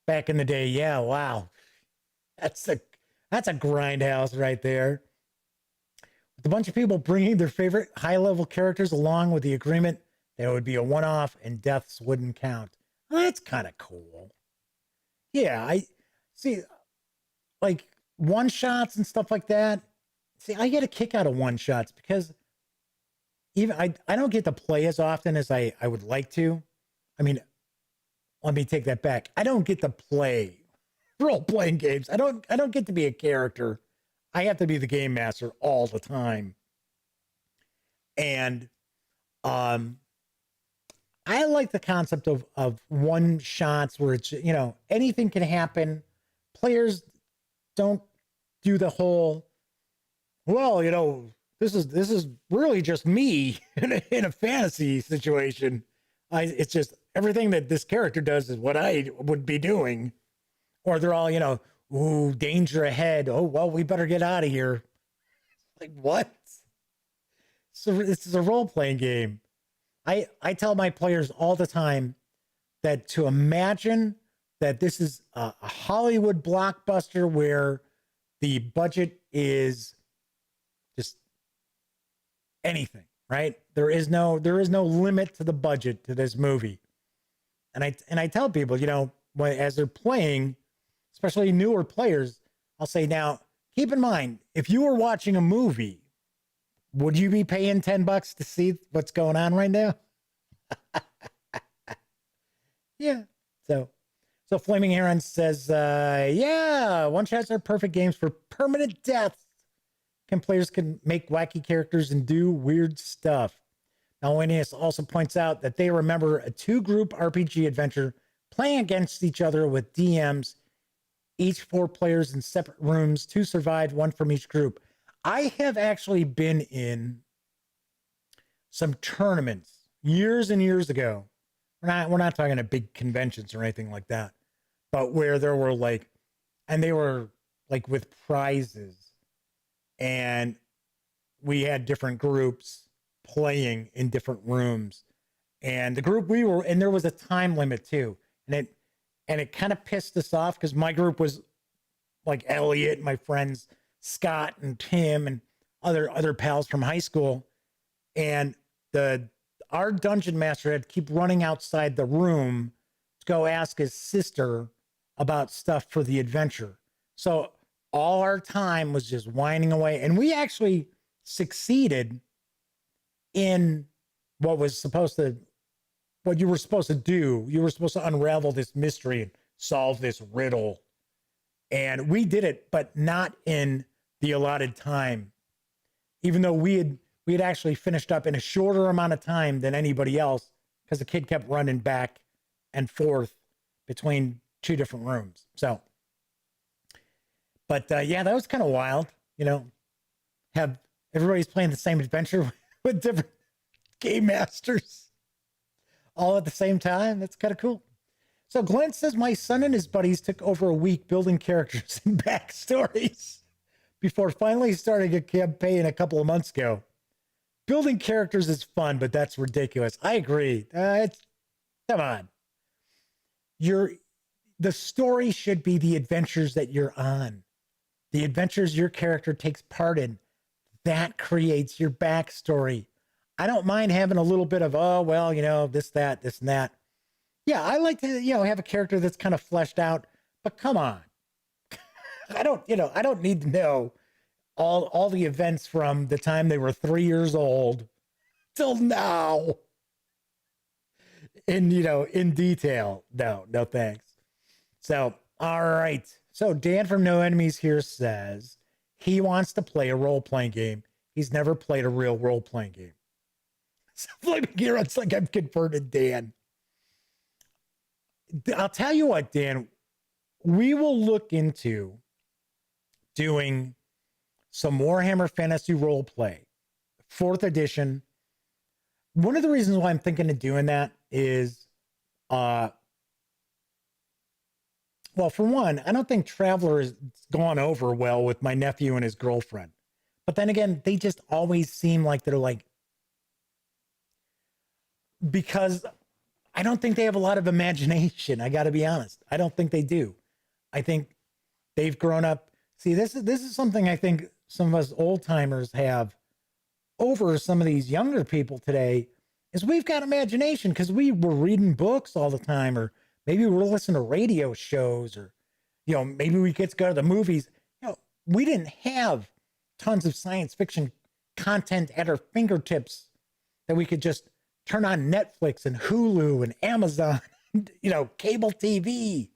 back in the day. Yeah, wow. That's a grindhouse right there. With a bunch of people bringing their favorite high-level characters along with the agreement that it would be a one-off and deaths wouldn't count. Well, that's kind of cool. Yeah, I see, like, one-shots and stuff like that. See, I get a kick out of one-shots because even I don't get to play as often as I would like to. I mean, let me take that back. I don't get to play role-playing games. I don't get to be a character. I have to be the game master all the time. And I like the concept of one shots where it's, anything can happen. Players don't do the whole, well, this is really just me in a fantasy situation. It's just everything that this character does is what I would be doing. Or they're all, ooh, danger ahead. Oh, well, we better get out of here. Like, what? So this is a role-playing game. I tell my players all the time that to imagine that this is a Hollywood blockbuster where the budget is just anything, right? There is no limit to the budget to this movie. And I tell people, as they're playing, especially newer players, I'll say, now, keep in mind, if you were watching a movie, would you be paying $10 to see what's going on right now? Yeah. So Flaming Heron says, yeah, one-shots are perfect games for permanent deaths. Players can make wacky characters and do weird stuff. Malwinius also points out that they remember a two-group RPG adventure playing against each other with DMs, each 4 players in separate rooms, 2 survived, 1 from each group. I have actually been in some tournaments years and years ago. We're not talking about big conventions or anything like that, but where there were and they were with prizes, and we had different groups playing in different rooms, and the group we were in, there was a time limit too, and it kind of pissed us off because my group was like Elliot, my friends Scott and Tim and other pals from high school, and our dungeon master had to keep running outside the room to go ask his sister about stuff for the adventure. So all our time was just whining away, and we actually succeeded in what you were supposed to do. You were supposed to unravel this mystery and solve this riddle. And we did it, but not in the allotted time, even though we had actually finished up in a shorter amount of time than anybody else, because the kid kept running back and forth between two different rooms. So, but yeah, that was kind of wild, you know, have everybody's playing the same adventure with different game masters all at the same time. That's kind of cool. So Glenn says, my son and his buddies took over a week building characters and backstories before finally starting a campaign a couple of months ago. Building characters is fun, but that's ridiculous. I agree. Come on. The story should be the adventures that you're on. The adventures your character takes part in. That creates your backstory. I don't mind having a little bit of, oh, well, you know, this, that, and that. Yeah, I like to, you know, have a character that's kind of fleshed out, but come on. I don't need to know all the events from the time they were 3 years old till now in detail. No thanks. So, all right. So Dan from No Enemies here says he wants to play a role-playing game. He's never played a real role-playing game. So Fleming here, it's like I've converted Dan. I'll tell you what, Dan, we will look into doing some Warhammer Fantasy Roleplay, 4th edition. One of the reasons why I'm thinking of doing that is, well, for one, I don't think Traveler has gone over well with my nephew and his girlfriend. But then again, they just always seem like they're like, because I don't think they have a lot of imagination. I got to be honest. I don't think they do. I think they've grown up. See, this is something I think some of us old timers have over some of these younger people today, is we've got imagination because we were reading books all the time, or maybe we're listening to radio shows, or, you know, maybe we get to go to the movies. You know, we didn't have tons of science fiction content at our fingertips that we could just turn on Netflix and Hulu and Amazon, you know, cable TV.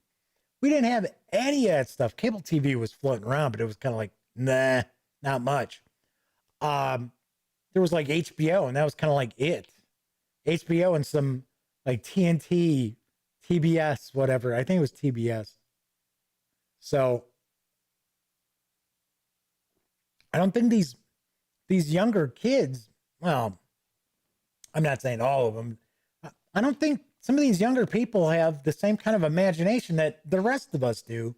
We didn't have any of that stuff. Cable TV was floating around, but it was kind of like, nah, not much. There was like HBO, and that was kind of like it. HBO and some like TNT, TBS, whatever. I think it was TBS. So I don't think these younger kids, well, I'm not saying all of them. I don't think some of these younger people have the same kind of imagination that the rest of us do,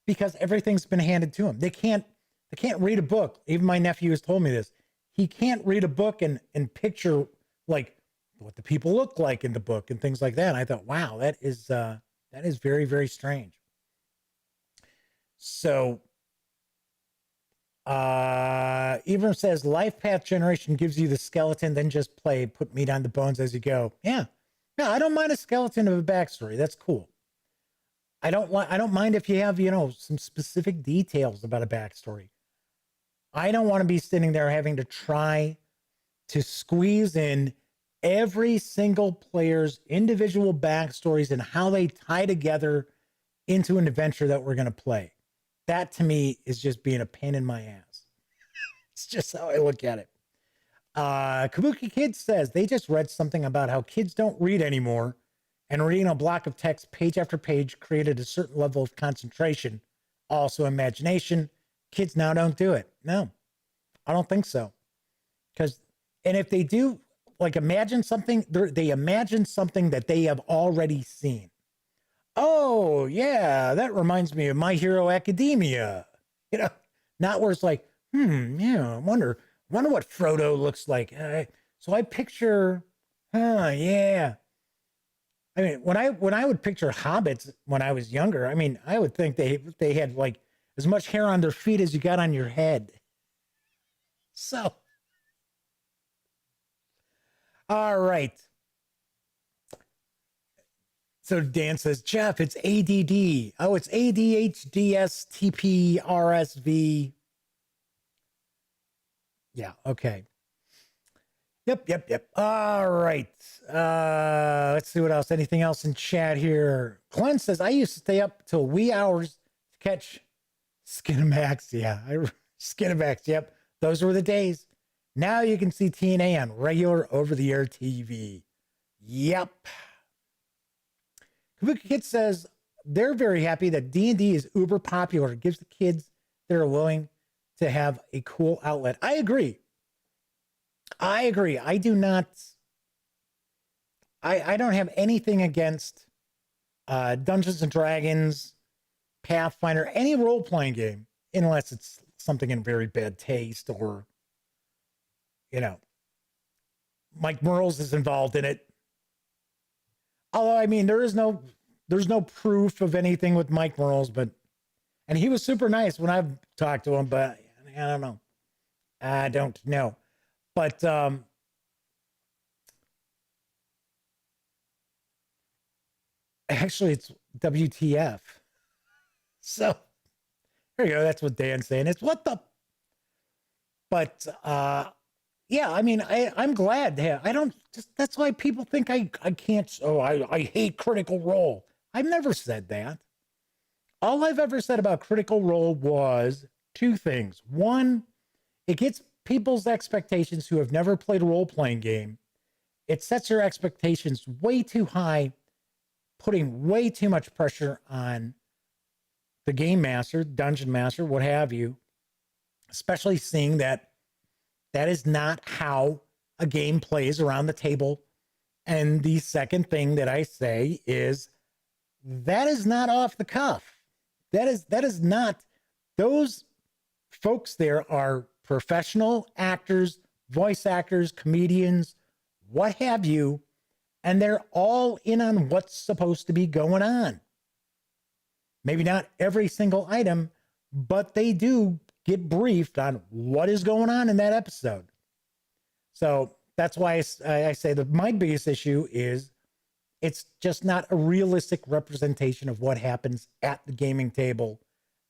because everything's been handed to them. They can't read a book. Even my nephew has told me this. He can't read a book and picture like what the people look like in the book and things like that. And I thought, wow, that is very, very strange. So Ibram says life path generation gives you the skeleton, then just play, put meat on the bones as you go. Yeah. I don't mind a skeleton of a backstory. That's cool. I don't mind if you have, you know, some specific details about a backstory. I don't want to be sitting there having to try to squeeze in every single player's individual backstories and how they tie together into an adventure that we're going to play. That to me is just being a pain in my ass. It's just how I look at it. Kabuki Kid says they just read something about how kids don't read anymore, and reading a block of text page after page created a certain level of concentration, also imagination. Kids now don't do it. No, I don't think so. And if they do, like, imagine something, they imagine something that they have already seen. Oh, yeah, that reminds me of My Hero Academia. You know, not where it's like, yeah, I wonder what Frodo looks like. So I picture, yeah. I mean, when I would picture hobbits when I was younger, I mean, I would think they had like as much hair on their feet as you got on your head. So, all right. So Dan says, Jeff, it's ADD. Oh, it's ADHDSTPRSV. Yeah, okay. Yep. All right. Let's see what else. Anything else in chat here? Glenn says, I used to stay up till wee hours to catch Skinamax. Yeah, Skinamax. Yep, those were the days. Now you can see TNA on regular over-the-air TV. Yep. Kabuki Kid says they're very happy that D&D is uber popular. It gives the kids that are willing to have a cool outlet. I agree. I do not. I don't have anything against Dungeons and Dragons, Pathfinder, any role-playing game, unless it's something in very bad taste or, you know, Mike Merles is involved in it. Although, I mean, there's no proof of anything with Mike Merles, and he was super nice when I've talked to him, but I don't know. But, actually, it's WTF. So there you go. That's what Dan's saying. It's what the. But yeah, I mean, I'm glad. I don't. That's why people think I can't. Oh, I hate Critical Role. I've never said that. All I've ever said about Critical Role was two things. One, it gets people's expectations who have never played a role-playing game. It sets their expectations way too high, putting way too much pressure on the game master, dungeon master, what have you, especially seeing that is not how a game plays around the table. And the second thing that I say is that is not off the cuff. That is not, those folks there are professional actors, voice actors, comedians, what have you, and they're all in on what's supposed to be going on. Maybe not every single item, but they do get briefed on what is going on in that episode. So that's why I say that my biggest issue is it's just not a realistic representation of what happens at the gaming table.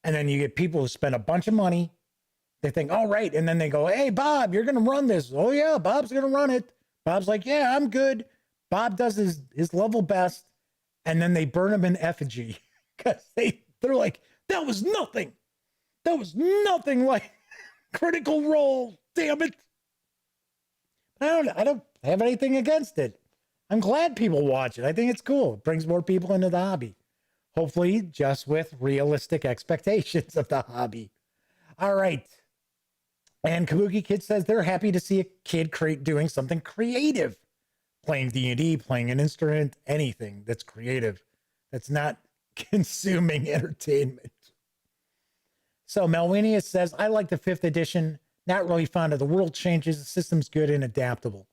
And then you get people who spend a bunch of money. They think, all right. And then they go, hey, Bob, you're going to run this. Oh, yeah, Bob's going to run it. Bob's like, yeah, I'm good. Bob does his level best. And then they burn him in effigy because they're like, that was nothing. That was nothing like Critical Role. Damn it. I don't have anything against it. I'm glad people watch it. I think it's cool. It brings more people into the hobby. Hopefully just with realistic expectations of the hobby. All right. And Kabuki Kid says they're happy to see a kid doing something creative. Playing D&D, playing an instrument, anything that's creative. That's not consuming entertainment. So Melwinia says, I like the 5th edition. Not really fond of the world changes. The system's good and adaptable.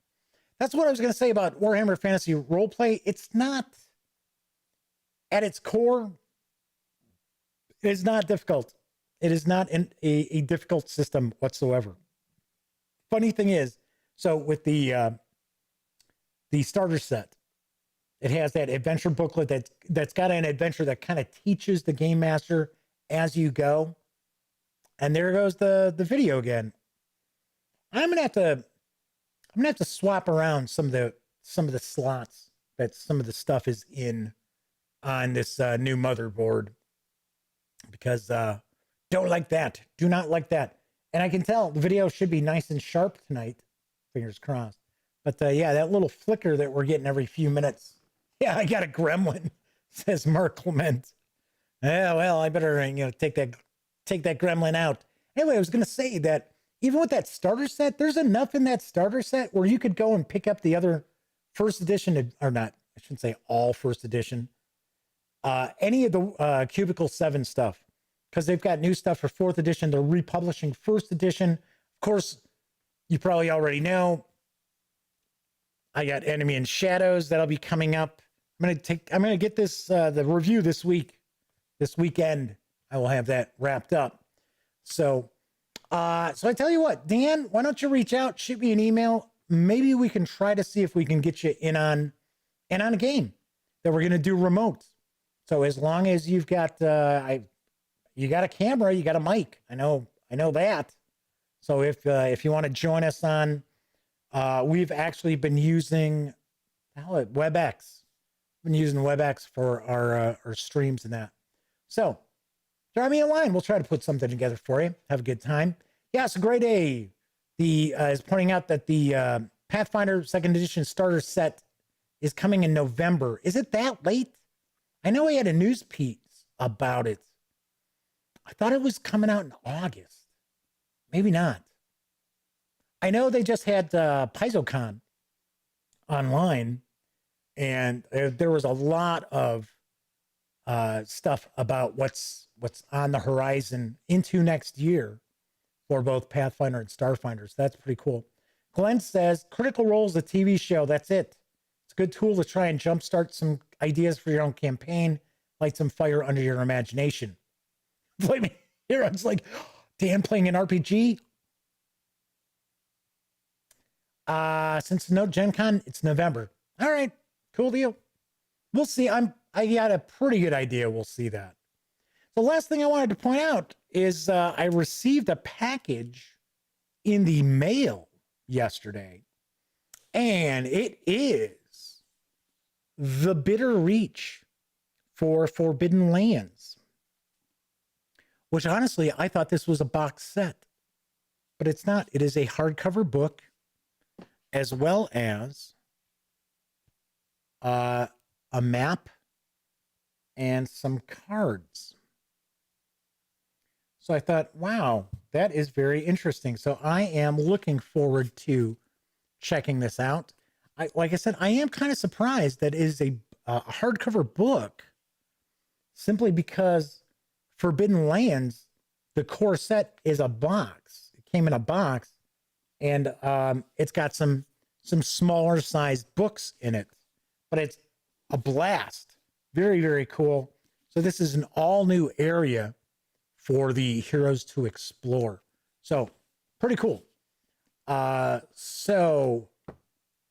That's what I was going to say about Warhammer Fantasy Roleplay. It's not, at its core, it is not difficult. It is not a difficult system whatsoever. Funny thing is, so with the starter set, it has that adventure booklet that's got an adventure that kind of teaches the game master as you go. And there goes the video again. I'm gonna have to swap around some of the slots that some of the stuff is in on this new motherboard because don't like that. Do not like that. And I can tell the video should be nice and sharp tonight. Fingers crossed. But yeah, that little flicker that we're getting every few minutes. Yeah, I got a gremlin, says Mark Clement. Yeah, well, I better take that gremlin out. Anyway, I was going to say that even with that starter set, there's enough in that starter set where you could go and pick up the other first edition, or not, I shouldn't say all first edition, any of the Cubicle 7 stuff, because they've got new stuff for 4th edition. They're republishing 1st edition. Of course, you probably already know, I got Enemy in Shadows that'll be coming up. I'm going to get this, the review this weekend. I will have that wrapped up. So I tell you what, Dan, why don't you reach out, shoot me an email. Maybe we can try to see if we can get you in on a game that we're going to do remote. So as long as you've got, you got a camera, you got a mic. I know that. So if you want to join us on, we've actually been using WebEx. Been using WebEx for our streams and that. So drop me a line. We'll try to put something together for you. Have a good time. Yeah, so Grade A is pointing out that the Pathfinder 2nd Edition starter set is coming in November. Is it that late? I know he had a news piece about it. I thought it was coming out in August. Maybe not. I know they just had PaizoCon online, and there was a lot of stuff about what's on the horizon into next year for both Pathfinder and Starfinder. So that's pretty cool. Glenn says, Critical Role is a TV show. That's it. It's a good tool to try and jumpstart some ideas for your own campaign, light some fire under your imagination. Fleming Heron's like, Dan playing an RPG? Since no Gen Con, it's November. All right, cool deal. We'll see. I got a pretty good idea. We'll see that. The last thing I wanted to point out is I received a package in the mail yesterday, and it is The Bitter Reach for Forbidden Lands, which honestly, I thought this was a box set, but it's not. It is a hardcover book as well as a map and some cards. So I thought, wow, that is very interesting. So I am looking forward to checking this out. Like I said, I am kind of surprised that it is a hardcover book, simply because Forbidden Lands, the core set is a box. It came in a box, and it's got some smaller sized books in it, but it's a blast. Very, very cool. So this is an all new area for the heroes to explore. So pretty cool. So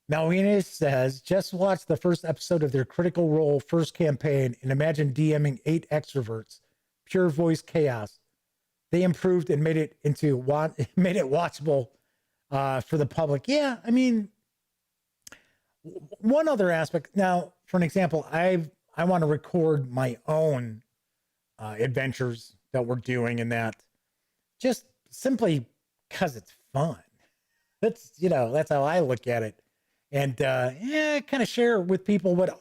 Malvina says, just watch the first episode of their Critical Role first campaign and imagine DMing 8 extroverts, pure voice chaos. They improved and made it watchable for the public. Yeah, I mean, one other aspect. Now, for an example, I want to record my own adventures that we're doing in that, just simply because it's fun. That's how I look at it. And kind of share with people what,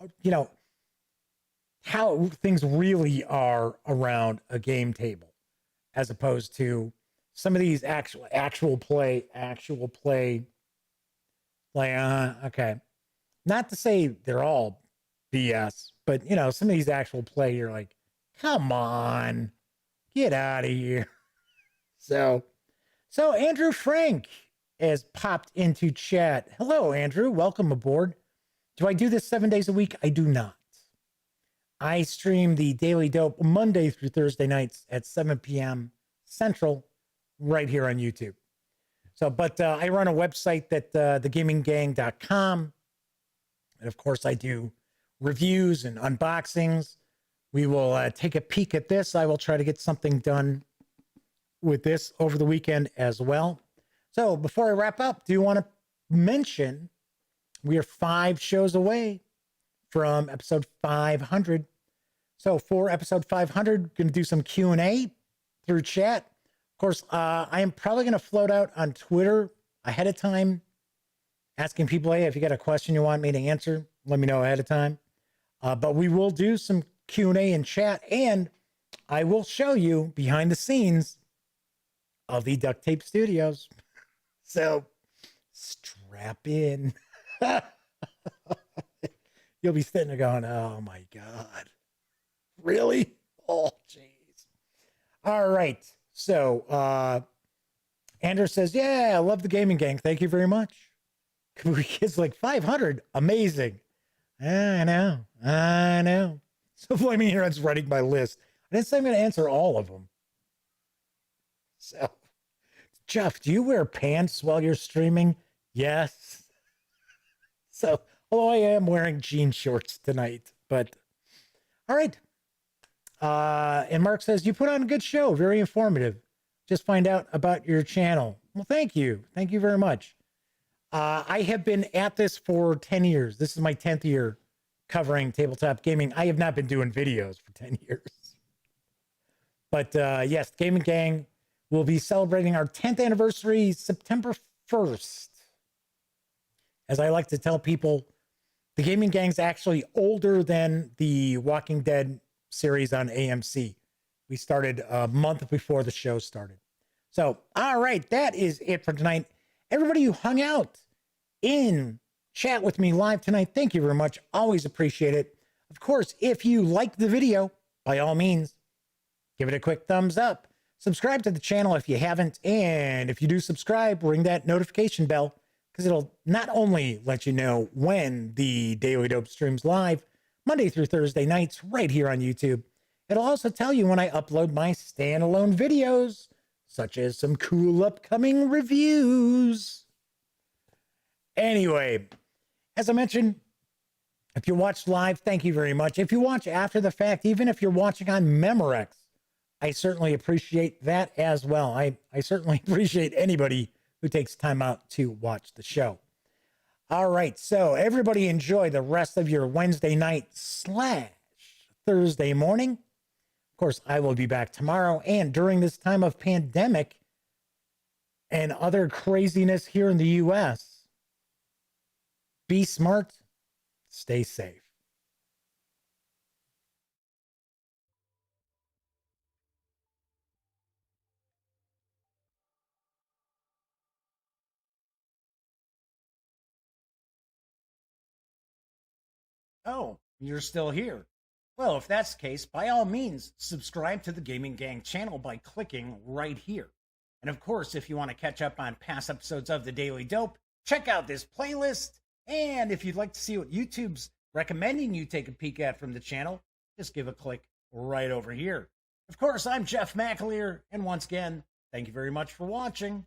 how things really are around a game table, as opposed to some of these actual play. Okay. Not to say they're all BS, but some of these actual play, you're like, come on, get out of here. So Andrew Frank has popped into chat. Hello, Andrew. Welcome aboard. Do I do this 7 days a week? I do not. I stream the Daily Dope Monday through Thursday nights at 7 p.m. Central right here on YouTube. So, but I run a website that thegaminggang.com. And of course, I do reviews and unboxings. We will take a peek at this. I will try to get something done with this over the weekend as well. So before I wrap up, do you want to mention we are 5 shows away from episode 500. So for episode 500, going to do some Q&A through chat. Of course, I am probably going to float out on Twitter ahead of time, asking people, hey, if you got a question you want me to answer, let me know ahead of time. But we will do some Q&A in chat, and I will show you behind the scenes of the Duct Tape Studios. So strap in. You'll be sitting there going, oh my God, really? Oh, jeez. All right. So Andrew says, yeah, I love the Gaming Gang. Thank you very much. Kids like 500. Amazing. I know. So Fleming Heron's writing my list. I didn't say I'm going to answer all of them. So, Jeff, do you wear pants while you're streaming? Yes. So, although I am wearing jean shorts tonight, but all right. And Mark says, you put on a good show. Very informative. Just find out about your channel. Well, thank you. Thank you very much. I have been at this for 10 years. This is my 10th year covering tabletop gaming. I have not been doing videos for 10 years. But yes, Gaming Gang will be celebrating our 10th anniversary September 1st. As I like to tell people, the Gaming Gang's actually older than the Walking Dead series on AMC. We started a month before the show started. So, all right, that is it for tonight. Everybody who hung out in chat with me live tonight, thank you very much. Always appreciate it. Of course, if you liked the video, by all means, give it a quick thumbs up. Subscribe to the channel if you haven't. And if you do subscribe, ring that notification bell, because it'll not only let you know when the Daily Dope streams live, Monday through Thursday nights, right here on YouTube. It'll also tell you when I upload my standalone videos, such as some cool upcoming reviews. Anyway, as I mentioned, if you watched live, thank you very much. If you watch after the fact, even if you're watching on Memorex, I certainly appreciate that as well. I certainly appreciate anybody who takes time out to watch the show. All right, so everybody enjoy the rest of your Wednesday night / Thursday morning. Of course, I will be back tomorrow. And during this time of pandemic and other craziness here in the U.S., be smart, stay safe. Oh, you're still here. Well, if that's the case, by all means, subscribe to the Gaming Gang channel by clicking right here. And of course, if you want to catch up on past episodes of The Daily Dope, check out this playlist. And if you'd like to see what YouTube's recommending you take a peek at from the channel, just give a click right over here. Of course, I'm Jeff McAleer, and once again, thank you very much for watching.